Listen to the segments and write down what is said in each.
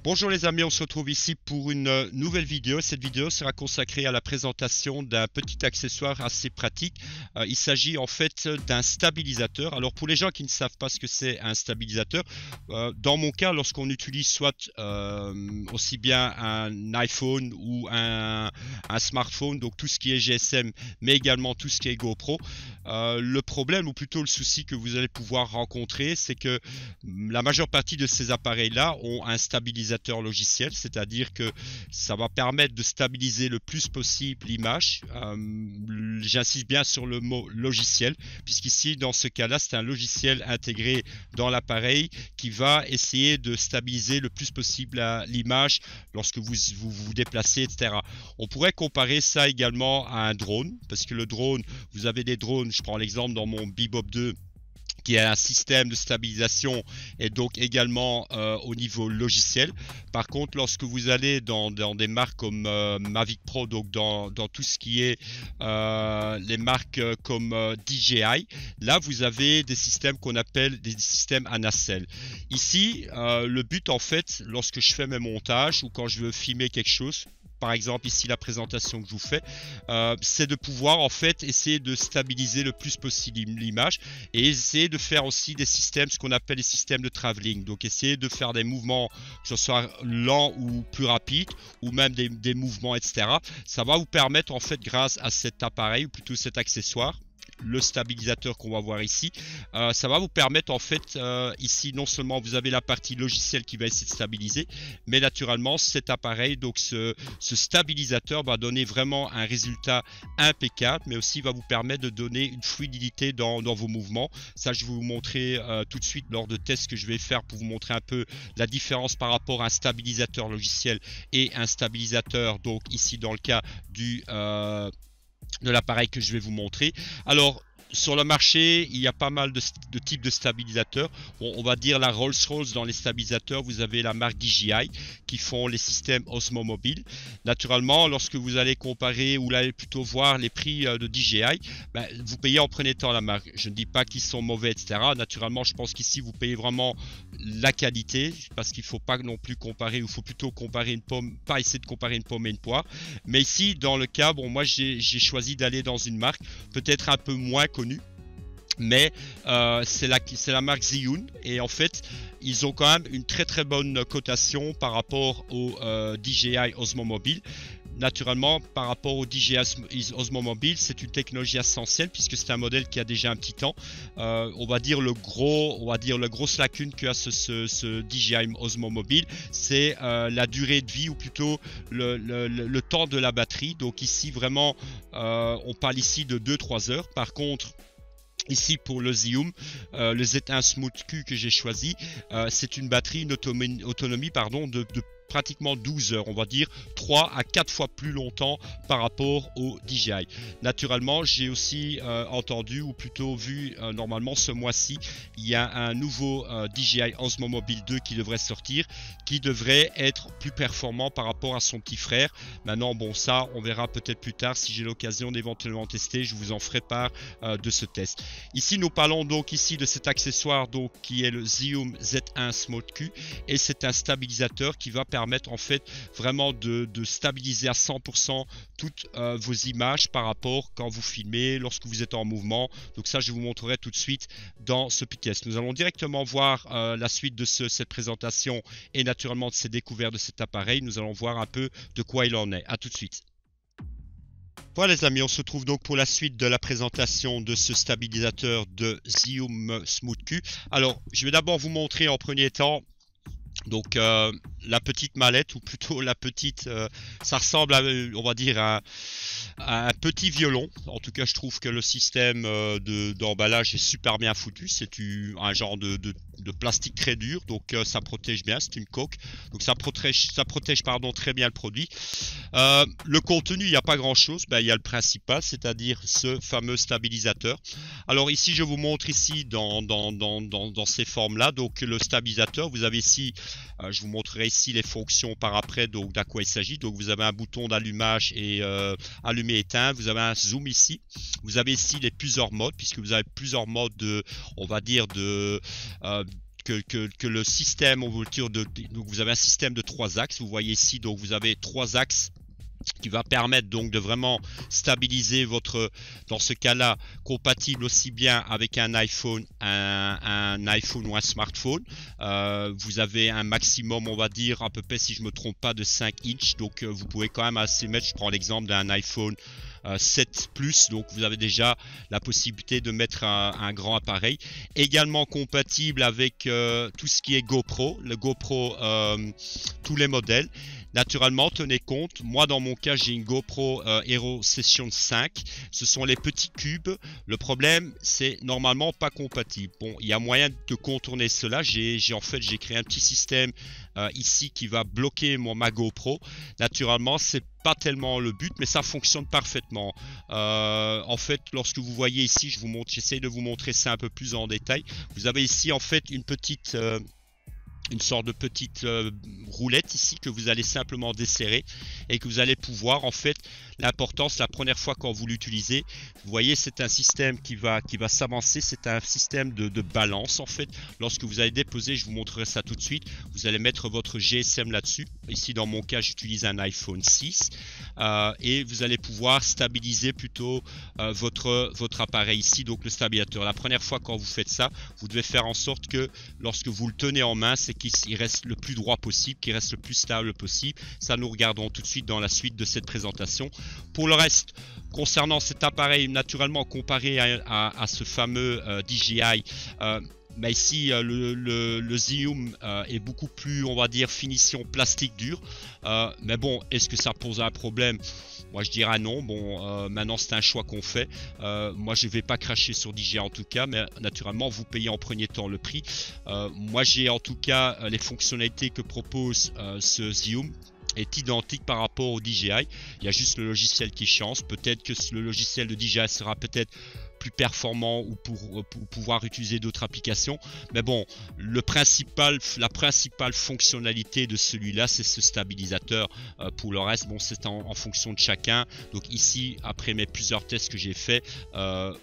Bonjour les amis, on se retrouve ici pour une nouvelle vidéo. Cette vidéo sera consacrée à la présentation d'un petit accessoire assez pratique. Il s'agit en fait d'un stabilisateur. Alors pour les gens qui ne savent pas ce que c'est un stabilisateur, dans mon cas, lorsqu'on utilise soit aussi bien un iPhone ou un smartphone, donc tout ce qui est GSM, mais également tout ce qui est GoPro, le problème ou plutôt le souci que vous allez pouvoir rencontrer, c'est que la majeure partie de ces appareils-là ont un stabilisateur logiciel, c'est-à-dire que ça va permettre de stabiliser le plus possible l'image. J'insiste bien sur le mot logiciel, puisqu'ici, dans ce cas-là, c'est un logiciel intégré dans l'appareil qui va essayer de stabiliser le plus possible l'image lorsque vous déplacez, etc. On pourrait comparer ça également à un drone, parce que le drone, vous avez des drones, je prends l'exemple dans mon Bebop 2, qui a un système de stabilisation et donc également au niveau logiciel. Par contre, lorsque vous allez dans des marques comme Mavic Pro, donc dans tout ce qui est les marques comme DJI, là vous avez des systèmes qu'on appelle des systèmes à nacelle. Ici, le but en fait, lorsque je fais mes montages ou quand je veux filmer quelque chose, par exemple ici la présentation que je vous fais, c'est de pouvoir en fait essayer de stabiliser le plus possible l'image et essayer de faire aussi des systèmes, ce qu'on appelle les systèmes de travelling, donc essayer de faire des mouvements que ce soit lents ou plus rapides ou même des mouvements, etc. Ça va vous permettre en fait, grâce à cet appareil ou plutôt cet accessoire, le stabilisateur qu'on va voir ici, ça va vous permettre en fait ici, non seulement vous avez la partie logicielle qui va essayer de stabiliser, mais naturellement cet appareil, donc ce stabilisateur va donner vraiment un résultat impeccable, mais aussi va vous permettre de donner une fluidité dans vos mouvements. Ça, je vais vous montrer tout de suite lors de tests que je vais faire pour vous montrer un peu la différence par rapport à un stabilisateur logiciel et un stabilisateur, donc ici dans le cas de l'appareil que je vais vous montrer. Alors, sur le marché, il y a pas mal de types de stabilisateurs. Bon, on va dire la Rolls-Royce dans les stabilisateurs, vous avez la marque DJI qui font les systèmes Osmo Mobile. Naturellement, lorsque vous allez comparer ou allez plutôt voir les prix de DJI, ben, vous payez en premier temps la marque. Je ne dis pas qu'ils sont mauvais, etc. Naturellement, je pense qu'ici, vous payez vraiment la qualité, parce qu'il ne faut pas non plus comparer, ou il faut plutôt comparer une pomme, pas essayer de comparer une pomme et une poire. Mais ici, dans le cas, bon, moi j'ai choisi d'aller dans une marque peut-être un peu moins connue, mais c'est la marque Zhiyun, et en fait ils ont quand même une très bonne cotation par rapport au DJI Osmo Mobile. Naturellement, par rapport au DJI Osmo Mobile, c'est une technologie essentielle puisque c'est un modèle qui a déjà un petit temps. On va dire la grosse lacune que a ce DJI Osmo Mobile, c'est la durée de vie, ou plutôt le temps de la batterie. Donc ici vraiment, on parle ici de 2-3 heures. Par contre, ici pour le Zhiyun, le Z1 Smooth Q que j'ai choisi, c'est une batterie, une autonomie pardon, de pratiquement 12 heures, on va dire 3 à 4 fois plus longtemps par rapport au DJI. Naturellement, j'ai aussi entendu, ou plutôt vu, normalement ce mois-ci, il y a un nouveau DJI Osmo Mobile 2 qui devrait sortir, qui devrait être plus performant par rapport à son petit frère. Maintenant, bon, ça, on verra peut-être plus tard si j'ai l'occasion d'éventuellement tester, je vous en ferai part de ce test. Ici, nous parlons donc ici de cet accessoire donc, qui est le Zhiyun Z1 Smooth Q, et c'est un stabilisateur qui va permettre en fait vraiment de stabiliser à 100% toutes vos images par rapport quand vous filmez, lorsque vous êtes en mouvement. Donc ça, je vous montrerai tout de suite dans ce petit test. Nous allons directement voir la suite de cette présentation et naturellement de ces découvertes de cet appareil. Nous allons voir un peu de quoi il en est. À tout de suite. Voilà les amis, on se retrouve donc pour la suite de la présentation de ce stabilisateur de Zhiyun Smooth Q. Alors, je vais d'abord vous montrer en premier temps donc la petite mallette, ou plutôt la petite, ça ressemble à, on va dire, à un petit violon. En tout cas, je trouve que le système d'emballage est super bien foutu. C'est un genre de plastique très dur, donc ça protège bien. C'est une coque, donc ça protège pardon, très bien le produit. Le contenu, il n'y a pas grand chose. Ben, il y a le principal, c'est-à-dire ce fameux stabilisateur. Alors ici, je vous montre ici dans ces formes-là. Donc le stabilisateur, vous avez ici, je vous montrerai ici les fonctions par après, donc d'à quoi il s'agit. Donc vous avez un bouton d'allumage et allumer éteindre, vous avez un zoom ici, vous avez ici les plusieurs modes, puisque vous avez plusieurs modes de, on va dire, de que le système donc vous avez un système de 3 axes. Vous voyez ici, donc vous avez 3 axes qui va permettre donc de vraiment stabiliser votre, dans ce cas-là, compatible aussi bien avec un iPhone, un iPhone ou un smartphone. Vous avez un maximum, on va dire, à peu près, si je me trompe pas, de 5 inches. Donc vous pouvez quand même assez mettre, je prends l'exemple d'un iPhone 7 Plus, donc vous avez déjà la possibilité de mettre un grand appareil. Également compatible avec tout ce qui est GoPro, le GoPro, tous les modèles. Naturellement, tenez compte, moi dans mon cas j'ai une GoPro Hero Session 5, ce sont les petits cubes. Le problème c'est normalement pas compatible. Bon, il y a moyen de contourner cela. J'ai créé un petit système ici qui va bloquer ma GoPro. Naturellement c'est pas tellement le but, mais ça fonctionne parfaitement. En fait, lorsque vous voyez ici, j'essaie de vous montrer ça un peu plus en détail. Vous avez ici en fait une sorte de petite roulette ici que vous allez simplement desserrer et que vous allez pouvoir, en fait, l'importance, la première fois quand vous l'utilisez, vous voyez, c'est un système qui va s'avancer, c'est un système de balance en fait. Lorsque vous allez déposer, je vous montrerai ça tout de suite, vous allez mettre votre GSM là-dessus. Ici dans mon cas, j'utilise un iPhone 6 et vous allez pouvoir stabiliser plutôt votre appareil ici, donc le stabilisateur. La première fois quand vous faites ça, vous devez faire en sorte que lorsque vous le tenez en main, c'est qu'il reste le plus droit possible, qu'il reste le plus stable possible. Ça, nous regardons tout de suite dans la suite de cette présentation. Pour le reste, concernant cet appareil, naturellement comparé à ce fameux DJI, mais ici le Zoom est beaucoup plus, on va dire, finition plastique dur. Mais bon, est-ce que ça pose un problème? Moi je dirais non. Bon, maintenant c'est un choix qu'on fait. Moi je vais pas cracher sur DJI en tout cas, mais naturellement vous payez en premier temps le prix. Moi j'ai en tout cas les fonctionnalités que propose ce Zoom est identique par rapport au DJI. Il y a juste le logiciel qui change. Peut-être que le logiciel de DJI sera peut-être plus performant ou pour pouvoir utiliser d'autres applications. Mais bon, la principale fonctionnalité de celui-là, c'est ce stabilisateur. Pour le reste, bon, c'est en fonction de chacun. Donc ici, après mes plusieurs tests que j'ai fait,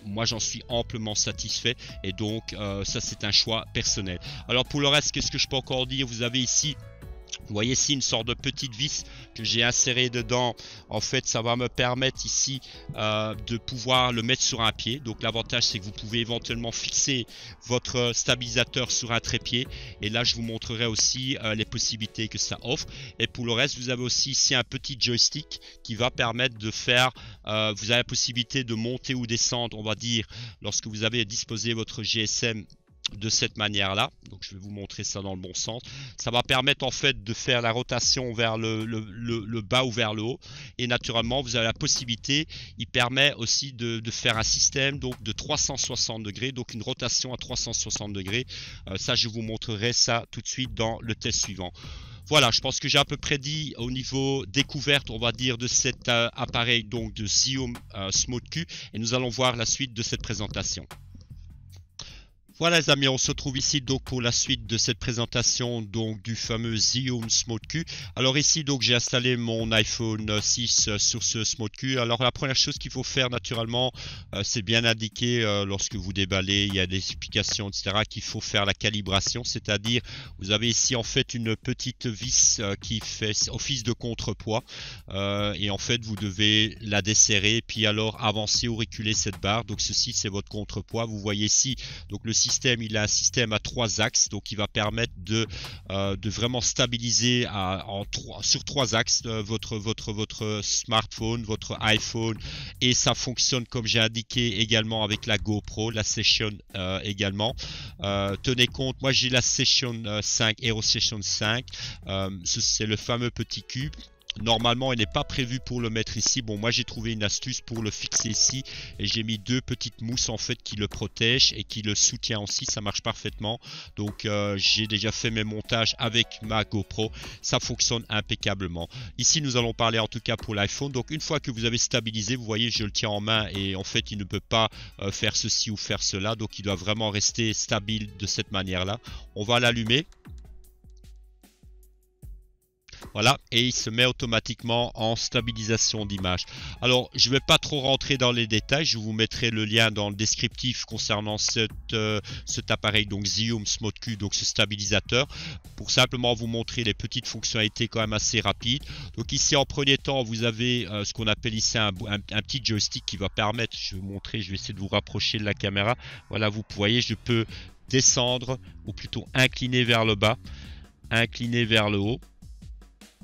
moi j'en suis amplement satisfait. Et donc ça, c'est un choix personnel. Alors pour le reste, qu'est-ce que je peux encore dire? Vous avez ici, vous voyez ici une sorte de petite vis que j'ai insérée dedans. En fait, ça va me permettre ici de pouvoir le mettre sur un pied. Donc l'avantage, c'est que vous pouvez éventuellement fixer votre stabilisateur sur un trépied. Et là, je vous montrerai aussi les possibilités que ça offre. Et pour le reste, vous avez aussi ici un petit joystick qui va permettre de faire, vous avez la possibilité de monter ou descendre, on va dire, lorsque vous avez disposé votre GSM de cette manière là. Donc je vais vous montrer ça dans le bon sens. Ça va permettre en fait de faire la rotation vers le bas ou vers le haut, et naturellement vous avez la possibilité, il permet aussi de faire un système donc de 360 degrés, donc une rotation à 360 degrés. Ça je vous montrerai ça tout de suite dans le test suivant. Voilà, je pense que j'ai à peu près dit au niveau découverte, on va dire, de cet appareil donc de Zoom Smooth Q, et nous allons voir la suite de cette présentation. Voilà les amis, on se retrouve ici donc pour la suite de cette présentation donc du fameux Zoom Smooth Q. Alors ici donc j'ai installé mon iPhone 6 sur ce Smooth Q. Alors la première chose qu'il faut faire naturellement, c'est bien indiqué lorsque vous déballez, il y a des explications etc. qu'il faut faire la calibration, c'est-à-dire vous avez ici en fait une petite vis qui fait office de contrepoids et en fait vous devez la desserrer puis alors avancer ou reculer cette barre. Donc ceci c'est votre contrepoids. Vous voyez ici donc le système, il a un système à 3 axes, donc il va permettre de vraiment stabiliser sur 3 axes votre smartphone, votre iPhone, et ça fonctionne comme j'ai indiqué également avec la GoPro, la Session également. Tenez compte, moi j'ai la Session 5, Hero Session 5, c'est le fameux petit cube. Normalement, il n'est pas prévu pour le mettre ici. Bon, moi j'ai trouvé une astuce pour le fixer ici et j'ai mis 2 petites mousses en fait qui le protègent et qui le soutiennent aussi. Ça marche parfaitement. Donc j'ai déjà fait mes montages avec ma GoPro. Ça fonctionne impeccablement. Ici, nous allons parler en tout cas pour l'iPhone. Donc une fois que vous avez stabilisé, vous voyez, je le tiens en main et en fait, il ne peut pas faire ceci ou faire cela. Donc il doit vraiment rester stable de cette manière-là. On va l'allumer. Voilà, et il se met automatiquement en stabilisation d'image. Alors, je ne vais pas trop rentrer dans les détails, je vous mettrai le lien dans le descriptif concernant cet appareil, donc Zhiyun SmoothQ, donc ce stabilisateur, pour simplement vous montrer les petites fonctionnalités quand même assez rapides. Donc ici, en premier temps, vous avez ce qu'on appelle ici un petit joystick qui va permettre, je vais vous montrer, je vais essayer de vous rapprocher de la caméra. Voilà, vous voyez, je peux descendre, ou plutôt incliner vers le bas, incliner vers le haut.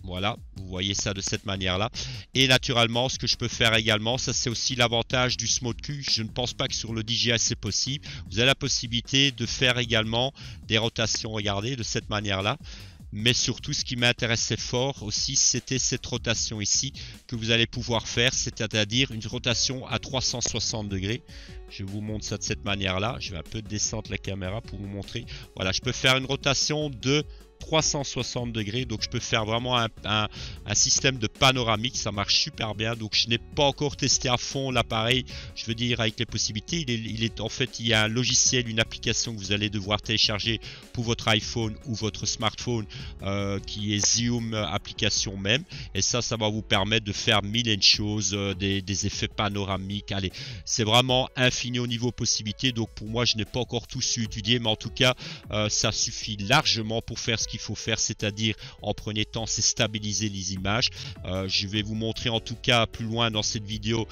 Voilà, vous voyez ça de cette manière-là. Et naturellement, ce que je peux faire également, ça c'est aussi l'avantage du SmoothQ. Je ne pense pas que sur le DJI c'est possible. Vous avez la possibilité de faire également des rotations, regardez, de cette manière-là. Mais surtout, ce qui m'intéressait fort aussi, c'était cette rotation ici que vous allez pouvoir faire, c'est-à-dire une rotation à 360 degrés. Je vous montre ça de cette manière-là. Je vais un peu descendre la caméra pour vous montrer. Voilà, je peux faire une rotation de 360 degrés, donc je peux faire vraiment un système de panoramique, ça marche super bien. Donc je n'ai pas encore testé à fond l'appareil, je veux dire avec les possibilités. En fait, il y a un logiciel, une application que vous allez devoir télécharger pour votre iPhone ou votre smartphone qui est Zhiyun application même, et ça va vous permettre de faire mille et une choses, des effets panoramiques. Allez, c'est vraiment infini au niveau possibilités. Donc pour moi, je n'ai pas encore tout su étudier, mais en tout cas ça suffit largement pour faire ce qu'il faut faire, c'est-à-dire en premier temps c'est stabiliser les images. Je vais vous montrer en tout cas plus loin dans cette vidéo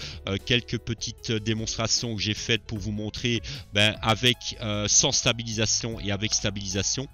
quelques petites démonstrations que j'ai faites pour vous montrer avec sans stabilisation et avec stabilisation.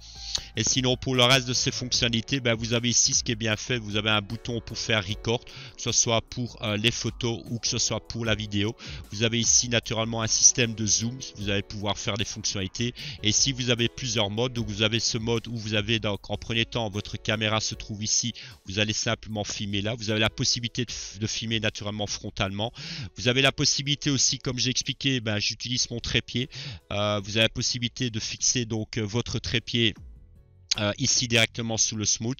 Et sinon pour le reste de ces fonctionnalités, vous avez ici ce qui est bien fait, vous avez un bouton pour faire record, que ce soit pour les photos ou que ce soit pour la vidéo. Vous avez ici naturellement un système de zoom, vous allez pouvoir faire des fonctionnalités. Et si vous avez plusieurs modes, donc vous avez ce mode où vous avez donc en premier temps votre caméra se trouve ici, vous allez simplement filmer là, vous avez la possibilité de filmer naturellement frontalement. Vous avez la possibilité aussi, comme j'ai expliqué, j'utilise mon trépied, vous avez la possibilité de fixer donc votre trépied ici directement sous le smooth,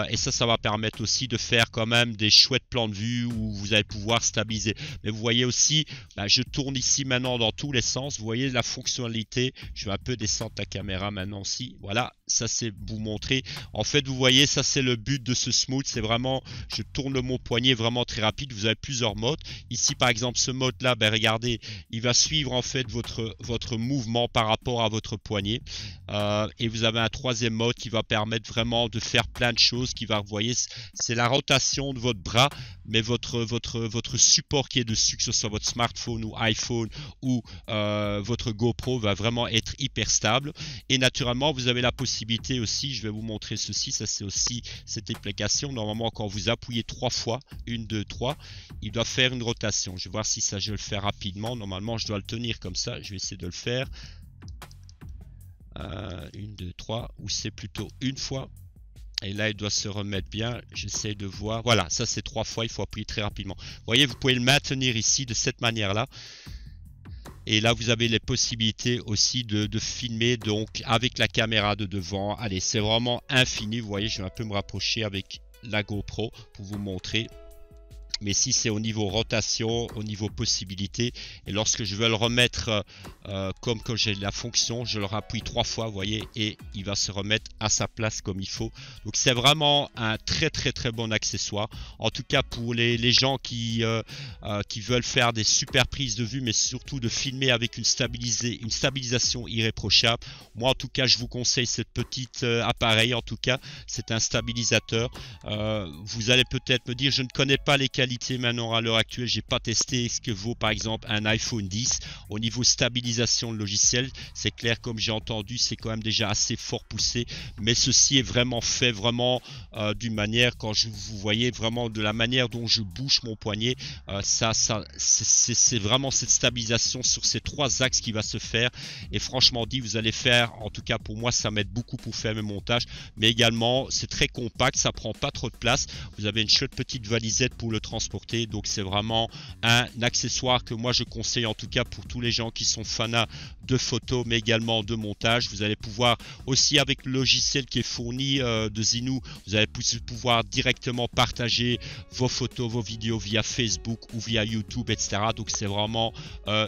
et ça va permettre aussi de faire quand même des chouettes plans de vue où vous allez pouvoir stabiliser. Mais vous voyez aussi, je tourne ici maintenant dans tous les sens, vous voyez la fonctionnalité. Je vais un peu descendre la caméra maintenant aussi, voilà, ça c'est vous montrer. En fait vous voyez, ça c'est le but de ce smooth, c'est vraiment, je tourne mon poignet vraiment très rapide. Vous avez plusieurs modes, ici par exemple ce mode là, regardez, il va suivre en fait votre mouvement par rapport à votre poignet, et vous avez un troisième mode qui va permettre vraiment de faire plein de choses, qui va, vous voyez, c'est la rotation de votre bras, mais votre support qui est dessus, que ce soit votre smartphone ou iPhone ou votre GoPro, va vraiment être hyper stable. Et naturellement vous avez la possibilité aussi, je vais vous montrer ceci, ça c'est aussi cette application. Normalement quand vous appuyez 3 fois, 1, 2, 3, il doit faire une rotation. Je vais voir si ça je le fais rapidement. Normalement je dois le tenir comme ça, je vais essayer de le faire. 1, 2, 3, ou c'est plutôt une fois. Et là, il doit se remettre bien. J'essaie de voir. Voilà, ça c'est 3 fois. Il faut appuyer très rapidement. Vous voyez, vous pouvez le maintenir ici de cette manière-là. Et là, vous avez les possibilités aussi de filmer donc avec la caméra de devant. Allez, c'est vraiment infini. Vous voyez, je vais un peu me rapprocher avec la GoPro pour vous montrer. Mais si c'est au niveau rotation, au niveau possibilité, et lorsque je veux le remettre comme j'ai la fonction, je le rappuie 3 fois, vous voyez, et il va se remettre à sa place comme il faut. Donc c'est vraiment un très bon accessoire. En tout cas pour les gens qui veulent faire des super prises de vue, mais surtout de filmer avec une stabilisation irréprochable. Moi en tout cas je vous conseille cette petite appareil. En tout cas c'est un stabilisateur. Vous allez peut-être me dire, je ne connais pas les qualités maintenant à l'heure actuelle, j'ai pas testé ce que vaut par exemple un iPhone 10 au niveau stabilisation de logiciel. C'est clair, comme j'ai entendu, c'est quand même déjà assez fort poussé, mais ceci est vraiment fait d'une manière, quand vous voyez vraiment de la manière dont je bouge mon poignet, c'est vraiment cette stabilisation sur ces 3 axes qui va se faire. Et franchement dit, vous allez faire, en tout cas pour moi ça m'aide beaucoup pour faire mes montages, mais également c'est très compact, ça prend pas trop de place. Vous avez une chouette petite valisette pour le transport transporter. Donc c'est vraiment un accessoire que moi je conseille, en tout cas pour tous les gens qui sont fanats de photos mais également de montage. Vous allez pouvoir aussi, avec le logiciel qui est fourni de Zinou, vous allez pouvoir directement partager vos photos, vos vidéos via Facebook ou via YouTube, etc. Donc c'est vraiment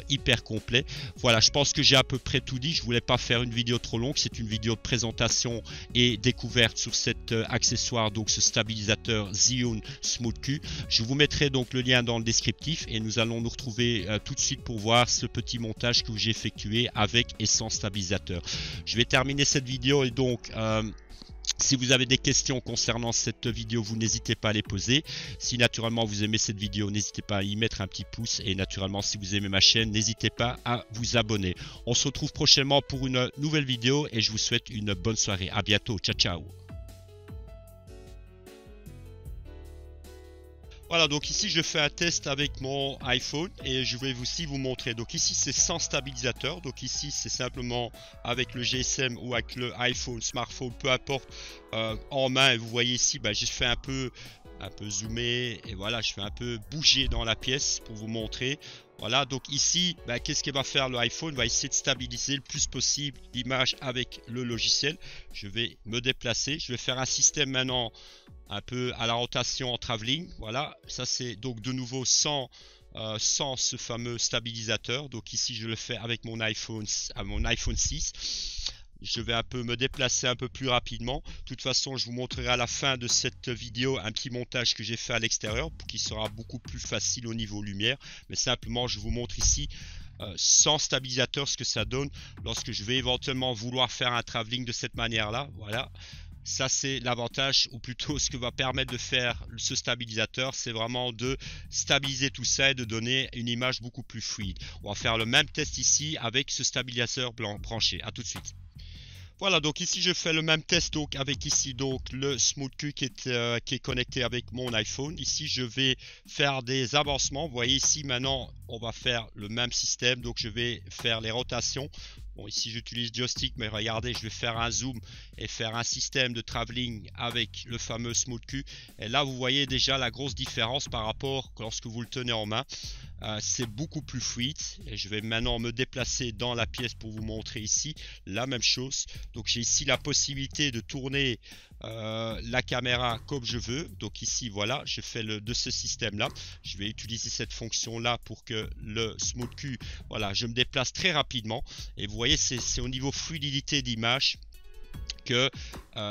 hyper complet. Voilà, je pense que j'ai à peu près tout dit. Je voulais pas faire une vidéo trop longue, c'est une vidéo de présentation et découverte sur cet accessoire, donc ce stabilisateur Zhiyun Smooth Q. Je vous mettrai donc le lien dans le descriptif et nous allons nous retrouver tout de suite pour voir ce petit montage que j'ai effectué avec et sans stabilisateur. Je vais terminer cette vidéo et donc si vous avez des questions concernant cette vidéo, vous n'hésitez pas à les poser. Si naturellement vous aimez cette vidéo, n'hésitez pas à y mettre un petit pouce. Et naturellement, si vous aimez ma chaîne, n'hésitez pas à vous abonner. On se retrouve prochainement pour une nouvelle vidéo et je vous souhaite une bonne soirée. À bientôt. Ciao, ciao. Voilà, donc ici je fais un test avec mon iPhone et je vais aussi vous montrer. Donc ici c'est sans stabilisateur, donc ici c'est simplement avec le GSM ou avec le iPhone, smartphone, peu importe, en main. Et vous voyez ici, j'ai fait un peu zoomé et voilà, je fais un peu bouger dans la pièce pour vous montrer. Voilà, donc ici, qu'est-ce qu'il va faire le iPhone? Va essayer de stabiliser le plus possible l'image avec le logiciel. Je vais me déplacer, je vais faire un système maintenant un peu à la rotation en travelling. Voilà, ça c'est donc de nouveau sans ce fameux stabilisateur. Donc ici je le fais avec mon iPhone 6. Je vais un peu me déplacer un peu plus rapidement. De toute façon, je vous montrerai à la fin de cette vidéo un petit montage que j'ai fait à l'extérieur qui sera beaucoup plus facile au niveau lumière. Mais simplement, je vous montre ici sans stabilisateur ce que ça donne lorsque je vais éventuellement vouloir faire un travelling de cette manière-là. Voilà. Ça c'est l'avantage, ou plutôt ce que va permettre de faire ce stabilisateur, c'est vraiment de stabiliser tout ça et de donner une image beaucoup plus fluide. On va faire le même test ici avec ce stabilisateur branché. À tout de suite. Voilà, donc ici je fais le même test donc avec ici donc le Smooth Q qui est connecté avec mon iPhone. Ici je vais faire des avancements. Vous voyez ici maintenant on va faire le même système, donc je vais faire les rotations. Bon, ici j'utilise joystick, mais regardez, je vais faire un zoom et faire un système de travelling avec le fameux Smooth Q. Et là vous voyez déjà la grosse différence par rapport lorsque vous le tenez en main. C'est beaucoup plus fluide et je vais maintenant me déplacer dans la pièce pour vous montrer ici la même chose. Donc j'ai ici la possibilité de tourner la caméra comme je veux. Donc ici voilà, je fais de ce système là. Je vais utiliser cette fonction là pour que le Smooth Q, voilà, je me déplace très rapidement. Et vous voyez, c'est au niveau fluidité d'image que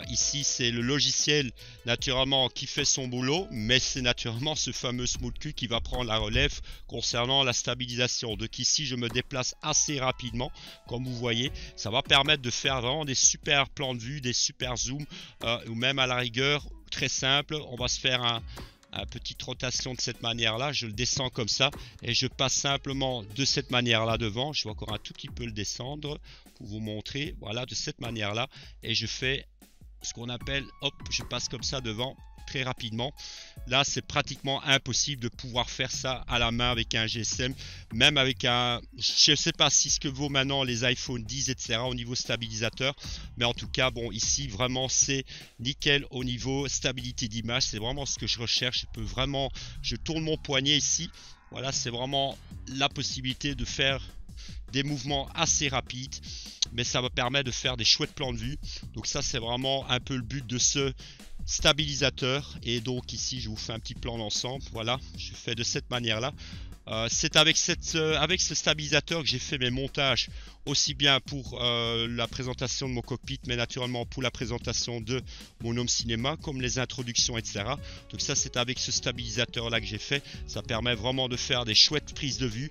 ici c'est le logiciel naturellement qui fait son boulot, mais c'est naturellement ce fameux Smooth Q qui va prendre la relève concernant la stabilisation. Donc ici je me déplace assez rapidement, comme vous voyez, ça va permettre de faire vraiment des super plans de vue, des super zooms, ou même à la rigueur très simple, on va se faire une petite rotation de cette manière là, je le descends comme ça et je passe simplement de cette manière là devant. Je vais encore un tout petit peu le descendre pour vous montrer, voilà, de cette manière là, et je fais ce qu'on appelle, hop, je passe comme ça devant très rapidement. Là c'est pratiquement impossible de pouvoir faire ça à la main avec un GSM, même avec un, je sais pas si ce que vaut maintenant les iPhone 10 etc au niveau stabilisateur, mais en tout cas bon, ici vraiment c'est nickel au niveau stabilité d'image. C'est vraiment ce que je recherche. Je tourne mon poignet ici, voilà, c'est vraiment la possibilité de faire des mouvements assez rapides, mais ça va permettre de faire des chouettes plans de vue. Donc ça c'est vraiment un peu le but de ce stabilisateur. Et donc ici je vous fais un petit plan d'ensemble. Voilà, je fais de cette manière là. C'est avec ce stabilisateur que j'ai fait mes montages, aussi bien pour la présentation de mon cockpit, mais naturellement pour la présentation de mon home cinéma, comme les introductions, etc. Donc ça c'est avec ce stabilisateur là que j'ai fait. Ça permet vraiment de faire des chouettes prises de vue.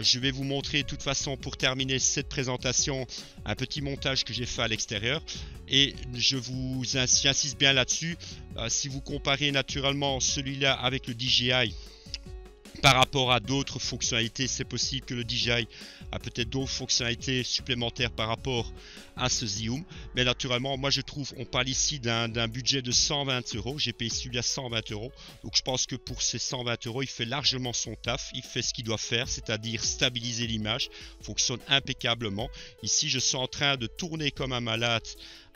Je vais vous montrer de toute façon, pour terminer cette présentation, un petit montage que j'ai fait à l'extérieur. Et j'insiste bien là-dessus. Si vous comparez naturellement celui-là avec le DJI par rapport à d'autres fonctionnalités, c'est possible que le DJI a peut-être d'autres fonctionnalités supplémentaires par rapport à ce Zhiyun, mais naturellement moi je trouve, on parle ici d'un budget de 120 €. J'ai payé celui-là 120 €, donc je pense que pour ces 120 € il fait largement son taf, il fait ce qu'il doit faire, c'est-à-dire stabiliser l'image, fonctionne impeccablement. Ici je suis en train de tourner comme un malade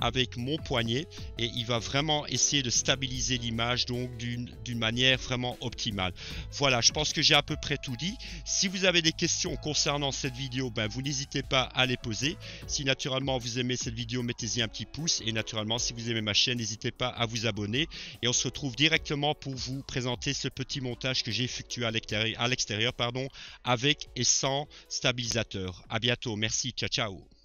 avec mon poignet et il va vraiment essayer de stabiliser l'image donc d'une manière vraiment optimale. Voilà, je pense que j'ai à peu près tout dit. Si vous avez des questions concernant cette vidéo, ben, vous n'hésitez pas à les poser. Si naturellement vous aimez cette vidéo, mettez-y un petit pouce et naturellement si vous aimez ma chaîne, n'hésitez pas à vous abonner et on se retrouve directement pour vous présenter ce petit montage que j'ai effectué à l'extérieur avec et sans stabilisateur. À bientôt, merci, ciao ciao.